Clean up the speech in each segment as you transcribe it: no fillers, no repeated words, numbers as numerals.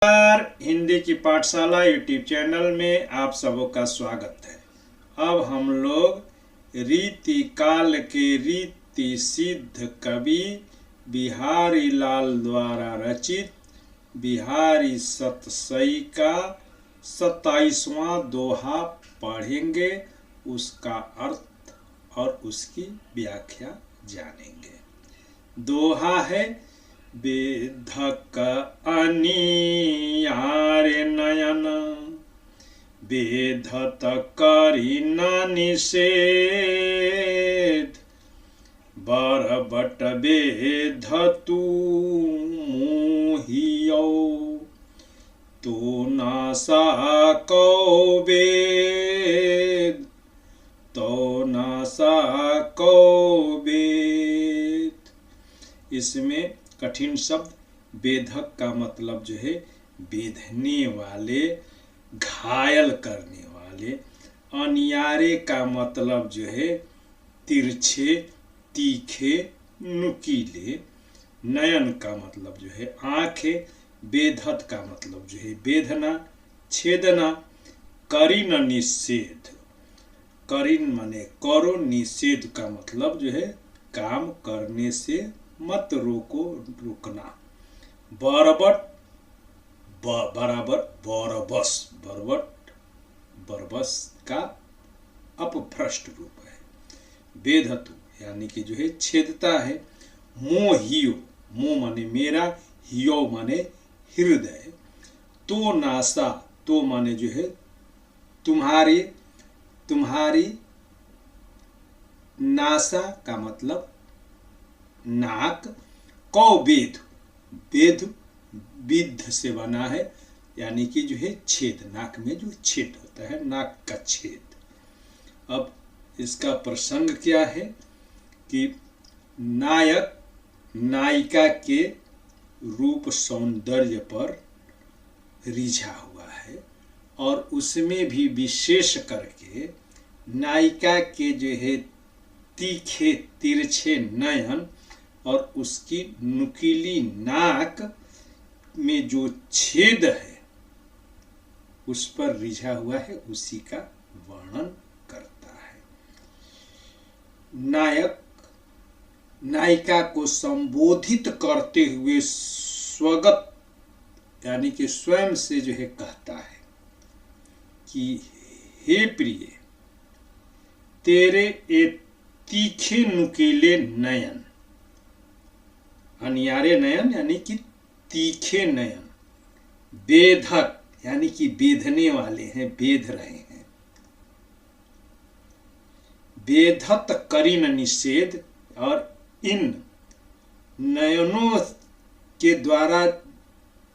नमस्कार। हिंदी की पाठशाला यूट्यूब चैनल में आप सबों का स्वागत है। अब हम लोग रीति काल के रीति सिद्ध कवि बिहारी लाल द्वारा रचित बिहारी सतसई का 27वां दोहा पढ़ेंगे, उसका अर्थ और उसकी व्याख्या जानेंगे। दोहा है, बेधक अनियारे नयन बेधत करी न निषेध बरबट बेधतु मोहियो तो नासा को वेद तो नासा को वेद। इसमें कठिन शब्द बेधक का मतलब जो है बेधने वाले, घायल करने वाले। अनियारे का मतलब जो है तिरछे, तीखे, नुकीले। नयन का मतलब जो है आंखें। बेधत का मतलब जो है बेधना, छेदना। करिन निषेध, करिन माने करो, निषेध का मतलब जो है काम करने से मत रोको, रुकना। बरबट बराबर बरबस, बरबट बरबस का अपभ्रष्ट रूप है। बेधतु यानी कि जो है छेदता है। मोहियो, मोह माने मेरा, हियो माने हृदय। तो नासा, तो माने जो है तुम्हारी, तुम्हारी। नासा का मतलब नाक। कौ वेद, वेद विद्ध से बना है, यानी कि जो है छेद, नाक में जो छेद होता है, नाक का छेद। अब इसका प्रसंग क्या है कि नायक नायिका के रूप सौंदर्य पर रिझा हुआ है और उसमें भी विशेष करके नायिका के जो है तीखे तिरछे नयन और उसकी नुकीली नाक में जो छेद है उस पर रिझा हुआ है, उसी का वर्णन करता है। नायक नायिका को संबोधित करते हुए स्वगत यानी कि स्वयं से जो है कहता है कि हे प्रिय, तेरे ये तीखे नुकीले नयन, अनियारे नयन यानी कि तीखे नयन, बेधक यानी कि बेधने वाले हैं, बेध रहे हैं। बेधत करिन निषेध, और इन नयनों के द्वारा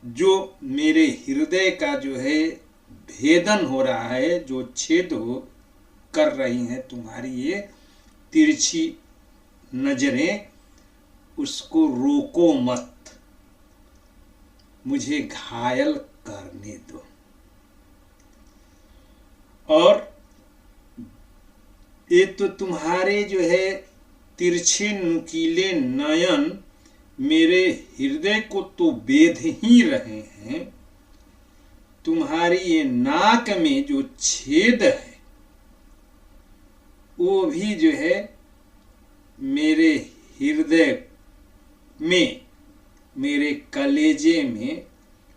जो मेरे हृदय का जो है भेदन हो रहा है, जो छेद कर रही हैं तुम्हारी ये तिरछी नजरें, उसको रोको मत, मुझे घायल करने दो। और ये तो तुम्हारे जो है तिरछे नुकीले नयन मेरे हृदय को तो बेध ही रहे हैं, तुम्हारी ये नाक में जो छेद है वो भी जो है मेरे हृदय में, मेरे कलेजे में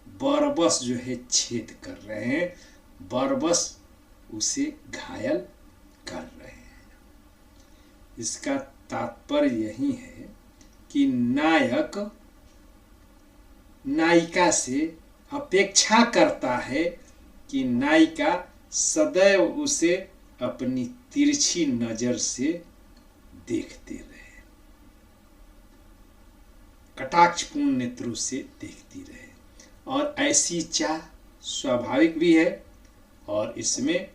बरबस जो है छेद कर रहे हैं, बरबस उसे घायल कर रहे हैं। इसका तात्पर्य यही है कि नायक नायिका से अपेक्षा करता है कि नायिका सदैव उसे अपनी तिरछी नजर से देखते रहे, कटाक्षपूर्ण नेत्रों से देखती रहे। और ऐसी चाह स्वाभाविक भी है और इसमें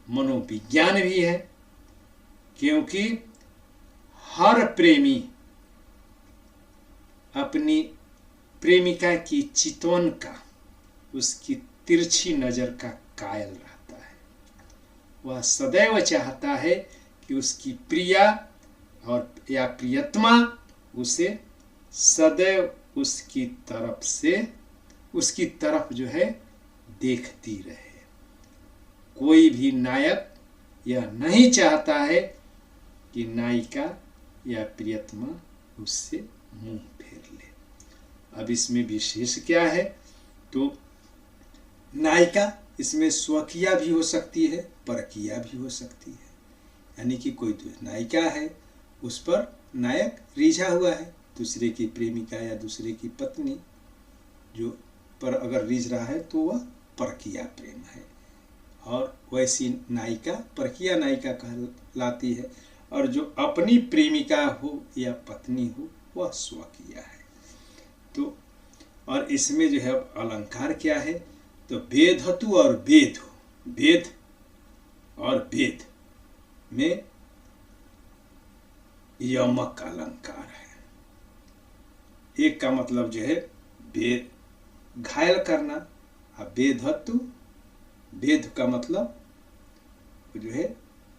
मनोविज्ञान भी है, क्योंकि हर प्रेमी अपनी प्रेमिका की चितवन का, उसकी तिरछी नजर का कायल रहता है। वह सदैव चाहता है कि उसकी प्रिया और या प्रियतमा उसे सदैव उसकी तरफ से उसकी तरफ जो है देखती रहे। कोई भी नायक यह नहीं चाहता है कि नायिका या प्रियतमा उससे मुंह फेर ले। अब इसमें विशेष क्या है, तो नायिका इसमें स्वकीय भी हो सकती है, परकीय भी हो सकती है। यानी कि कोई नायिका है, उस पर नायक रिझा हुआ है, दूसरे की प्रेमिका या दूसरे की पत्नी जो पर अगर रिझ रहा है तो वह परकीय प्रेम है, और वैसी नायिका परकीय नायिका कहलाती है। और जो अपनी प्रेमिका हो या पत्नी हो वह स्वकीय है। तो और इसमें जो है अलंकार क्या है, तो वेधतु और वेद, वेद और वेद में यमक अलंकार है। एक का मतलब जो है वेद घायल करना, और वेधतु, वेद का मतलब जो है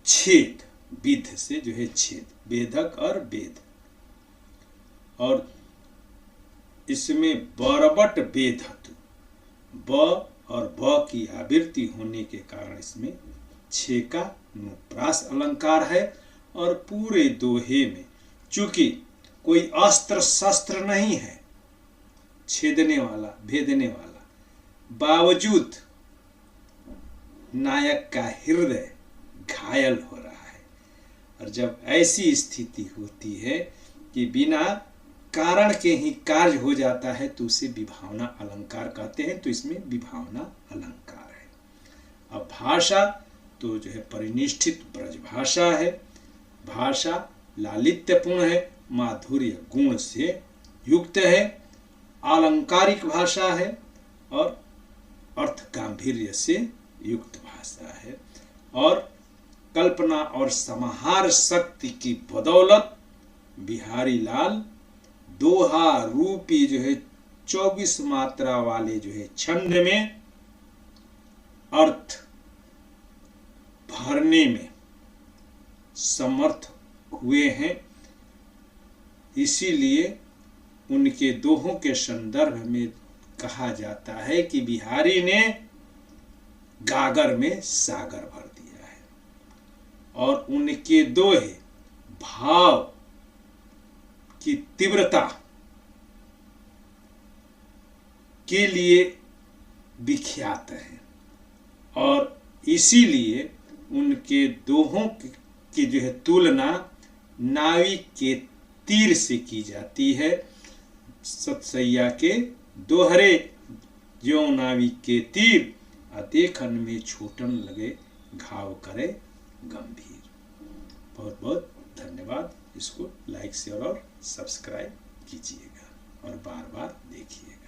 छेद, विध से जो है छेद, वेधक और वेद। और इसमें बरबट वेधतु, ब और ब की आवृत्ति होने के कारण इसमें छे का अनुप्रास अलंकार है। और पूरे दोहे में चूंकि कोई अस्त्र शस्त्र नहीं है छेदने वाला, भेदने वाला, बावजूद नायक का हृदय घायल हो रहा है। और जब ऐसी स्थिति होती है कि बिना कारण के ही कार्य हो जाता है तो उसे विभावना अलंकार कहते हैं। तो इसमें विभावना अलंकार है। अब भाषा तो जो है परिनिष्ठित ब्रज भाषा है। भाषा लालित्यपूर्ण है, माधुर्य गुण से युक्त है, आलंकारिक भाषा है और अर्थ गांभीर्य से युक्त भाषा है। और कल्पना और समाहार शक्ति की बदौलत बिहारी लाल दोहा रूपी जो है 24 मात्रा वाले जो है छंद में अर्थ भरने में समर्थ हुए हैं। इसीलिए उनके दोहों के संदर्भ में कहा जाता है कि बिहारी ने गागर में सागर भर दिया है। और उनके दोहे भाव की तीव्रता के लिए विख्यात है। और इसीलिए उनके दोहों की जो है तुलना नाविक के तीर से की जाती है। सतसैया के दोहरे ज्यों नाविक के तीर, देखन में छूटन लगे घाव करे गंभीर। बहुत बहुत धन्यवाद। इसको लाइक शेयर और सब्सक्राइब कीजिएगा और बार बार देखिएगा।